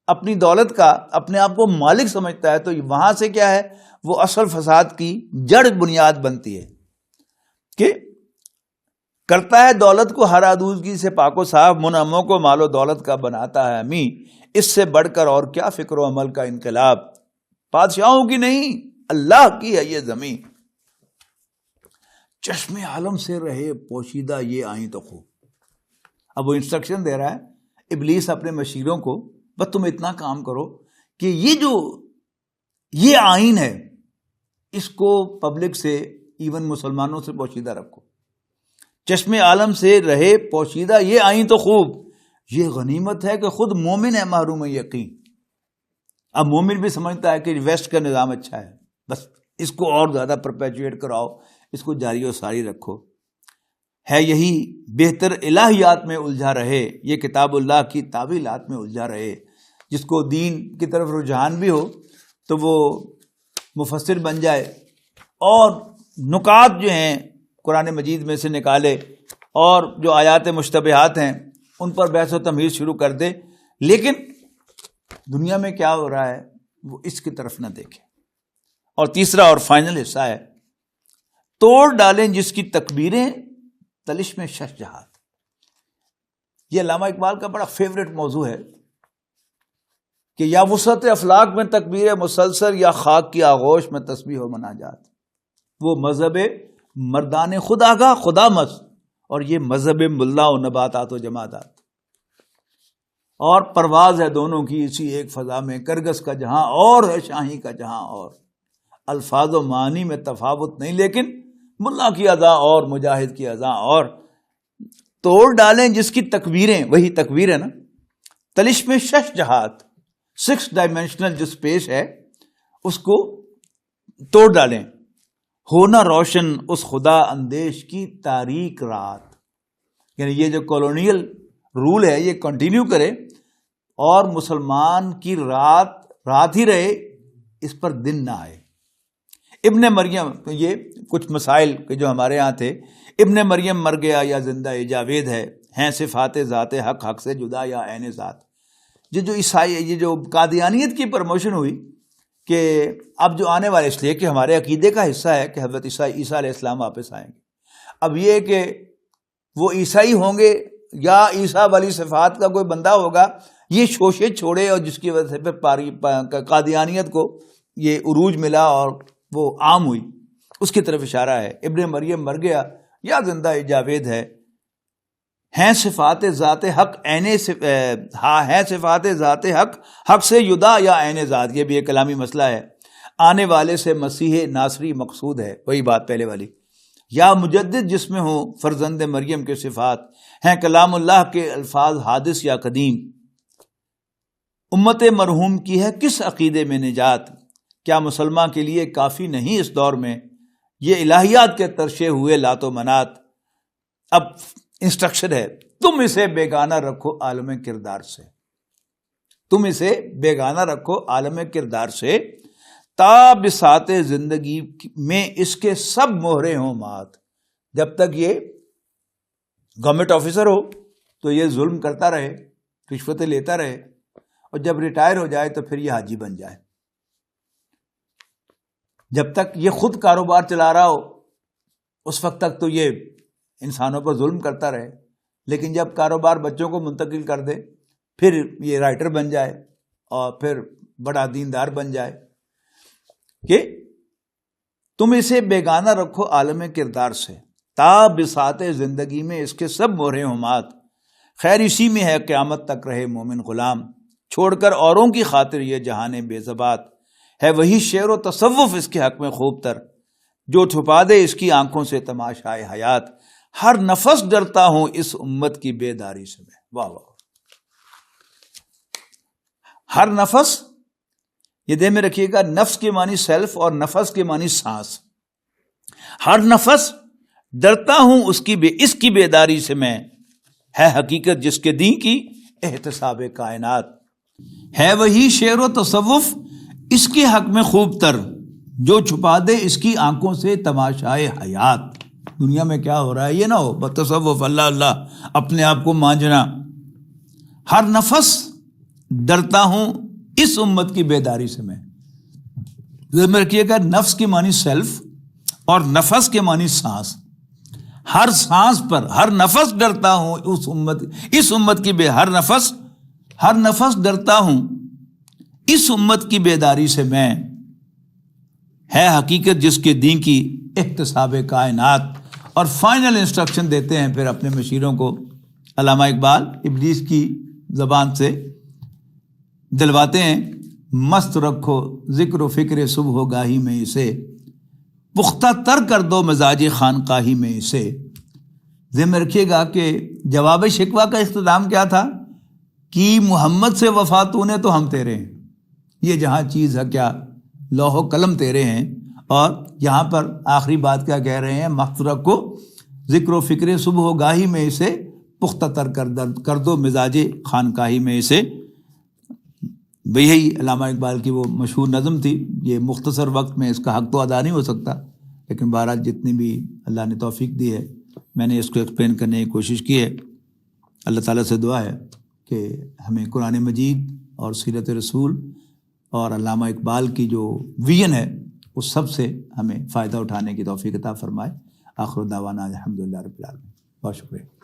S1: اپنی دولت کا اپنے آپ کو مالک سمجھتا ہے، تو وہاں سے کیا ہے، وہ اصل فساد کی جڑ بنیاد بنتی ہے کہ کرتا ہے دولت کو ہر آلودگی سے پاک و صاف، منعموں کو مال و دولت کا بناتا ہے امی. اس سے بڑھ کر اور کیا فکر و عمل کا انقلاب، بادشاہوں کی نہیں اللہ کی ہے یہ زمین. چشم عالم سے رہے پوشیدہ یہ آئیں تو خوب. اب وہ انسٹرکشن دے رہا ہے ابلیس اپنے مشیروں کو، بس تم اتنا کام کرو کہ یہ جو یہ آئین ہے اس کو پبلک سے، ایون مسلمانوں سے پوشیدہ رکھو. چشم عالم سے رہے پوشیدہ یہ آئین تو خوب، یہ غنیمت ہے کہ خود مومن ہے محروم یقین. اب مومن بھی سمجھتا ہے کہ ویسٹ کا نظام اچھا ہے، بس اس کو اور زیادہ پرپیچویٹ کراؤ، اس کو جاری و ساری رکھو. ہے یہی بہتر الہیات میں الجھا رہے، یہ کتاب اللہ کی تعویلات میں الجھا رہے. جس کو دین کی طرف رجحان بھی ہو تو وہ مفسر بن جائے، اور نکات جو ہیں قرآن مجید میں سے نکالے، اور جو آیات مشتبہات ہیں ان پر بحث و تمہید شروع کر دے، لیکن دنیا میں کیا ہو رہا ہے وہ اس کی طرف نہ دیکھے. اور تیسرا اور فائنل حصہ ہے، توڑ ڈالیں جس کی تکبیریں تلش میں شش جہات. یہ علامہ اقبال کا بڑا فیوریٹ موضوع ہے کہ یا وسعت افلاک میں تکبیر مسلسل، یا خاک کی آغوش میں تسبیح و مناجات. وہ مذہب مردان خود آگاہ خدا مست، اور یہ مذہب ملا و نباتات و جمادات. اور پرواز ہے دونوں کی اسی ایک فضا میں، کرگس کا جہاں اور ہے شاہی کا جہاں اور. الفاظ و معنی میں تفاوت نہیں، لیکن ملا کی اذا اور مجاہد کی اذا اور. توڑ ڈالیں جس کی تکبیریں، وہی تکبیر ہے نا، تلش میں شش جہات، 6 ڈائمینشنل جو اسپیس ہے اس کو توڑ ڈالیں. ہونا روشن اس خدا اندیش کی تاریک رات. یعنی یہ جو کالونیل رول ہے یہ کنٹینیو کرے، اور مسلمان کی رات ہی رہے، اس پر دن نہ آئے. ابن مریم، یہ کچھ مسائل کہ جو ہمارے ہاں تھے، ابن مریم مر گیا یا زندہ جاوید ہے، ہیں صفات ذات حق حق سے جدا یا عین ذات. یہ جو عیسائی، یہ جو قادیانیت کی پروموشن ہوئی کہ اب جو آنے والے، اس لیے کہ ہمارے عقیدے کا حصہ ہے کہ حضرت عیسیٰ علیہ السلام واپس آئیں گے. اب یہ کہ وہ عیسائی ہوں گے یا عیسیٰ والی صفات کا کوئی بندہ ہوگا، یہ شوشے چھوڑے اور جس کی وجہ سے پھر قادیانیت کو یہ عروج ملا اور وہ عام ہوئی، اس کی طرف اشارہ ہے۔ ابن مریم مر گیا یا زندہ جاوید ہے، ہیں صفات ذات حق ہیں صفات ذات حق سے یدا یا عین ذات، یہ بھی ایک کلامی مسئلہ ہے۔ آنے والے سے مسیح ناصری مقصود ہے، وہی بات پہلے والی۔ یا مجدد جس میں ہو فرزند مریم کے صفات، ہیں کلام اللہ کے الفاظ حادث یا قدیم۔ امت مرحوم کی ہے کس عقیدے میں نجات، کیا مسلمان کے لیے کافی نہیں اس دور میں یہ الہیات کے ترشے ہوئے لات و منات۔ اب انسٹرکشن ہے، تم اسے بیگانہ رکھو عالم کردار سے، تم اسے بیگانہ رکھو عالم کردار سے، تا بساط زندگی میں اس کے سب مہرے ہوں مات۔ جب تک یہ گورنمنٹ آفیسر ہو تو یہ ظلم کرتا رہے، رشوتیں لیتا رہے، اور جب ریٹائر ہو جائے تو پھر یہ حاجی بن جائے۔ جب تک یہ خود کاروبار چلا رہا ہو اس وقت تک تو یہ انسانوں پر ظلم کرتا رہے، لیکن جب کاروبار بچوں کو منتقل کر دے پھر یہ رائٹر بن جائے اور پھر بڑا دیندار بن جائے۔ کہ تم اسے بیگانہ رکھو عالم کردار سے، تا بساط زندگی میں اس کے سب مہرے ہمات، خیر اسی میں ہے قیامت تک رہے مومن غلام، چھوڑ کر اوروں کی خاطر یہ جہان بے زبات، ہے وہی شعر و تصوف اس کے حق میں خوب تر، جو چھپا دے اس کی آنکھوں سے تماشائے حیات، ہر نفس ڈرتا ہوں اس امت کی بیداری سے میں۔ واہ واہ، ہر نفس، یہ دل میں رکھیے گا، نفس کے معنی سیلف اور نفس کے معنی سانس۔ ہر نفس ڈرتا ہوں اس کی بیداری سے میں، ہے حقیقت جس کے دین کی احتساب کائنات، ہے وہی شعر و تصوف اس کے حق میں خوب تر، جو چھپا دے اس کی آنکھوں سے تماشائے حیات۔ دنیا میں کیا ہو رہا ہے یہ نہ ہو، بتصوف اللہ اللہ اپنے آپ کو مانجنا۔ ہر نفس ڈرتا ہوں اس امت کی بیداری سے میں، ذہن میں رکھیے گا، نفس کے معنی سیلف اور نفس کے معنی سانس۔ ہر سانس پر ہر نفس ڈرتا ہوں اس امت کی ہر نفس ڈرتا ہوں اس امت کی بیداری سے میں، ہے حقیقت جس کے دین کی احتساب کائنات۔ اور فائنل انسٹرکشن دیتے ہیں پھر اپنے مشیروں کو علامہ اقبال، ابلیس کی زبان سے دلواتے ہیں، مست رکھو ذکر و فکر صبح و گاہی میں اسے، پختہ تر کر دو مزاج خانقاہی میں اسے۔ ذہن میں رکھیے گا کہ جواب شکوہ کا اختتام کیا تھا کہ محمد سے وفا تو نے تو ہم تیرے ہیں، یہ جہاں چیز ہے کیا لوح و قلم تیرے ہیں۔ اور یہاں پر آخری بات کیا کہہ رہے ہیں، مست رکھو ذکر و فکر صبح و گاہی میں اسے، پختہ تر کر دو مزاج خانقاہی میں اسے۔ یہی علامہ اقبال کی وہ مشہور نظم تھی۔ یہ مختصر وقت میں اس کا حق تو ادا نہیں ہو سکتا، لیکن بہرحال جتنی بھی اللہ نے توفیق دی ہے میں نے اس کو ایکسپلین کرنے کی کوشش کی ہے۔ اللہ تعالیٰ سے دعا ہے کہ ہمیں قرآن مجید اور سیرت رسول اور علامہ اقبال کی جو ویژن ہے اس سب سے ہمیں فائدہ اٹھانے کی توفیق عطا فرمائے۔ آخر دعوانا الحمدللہ رب العالمین۔ بہت شکریہ۔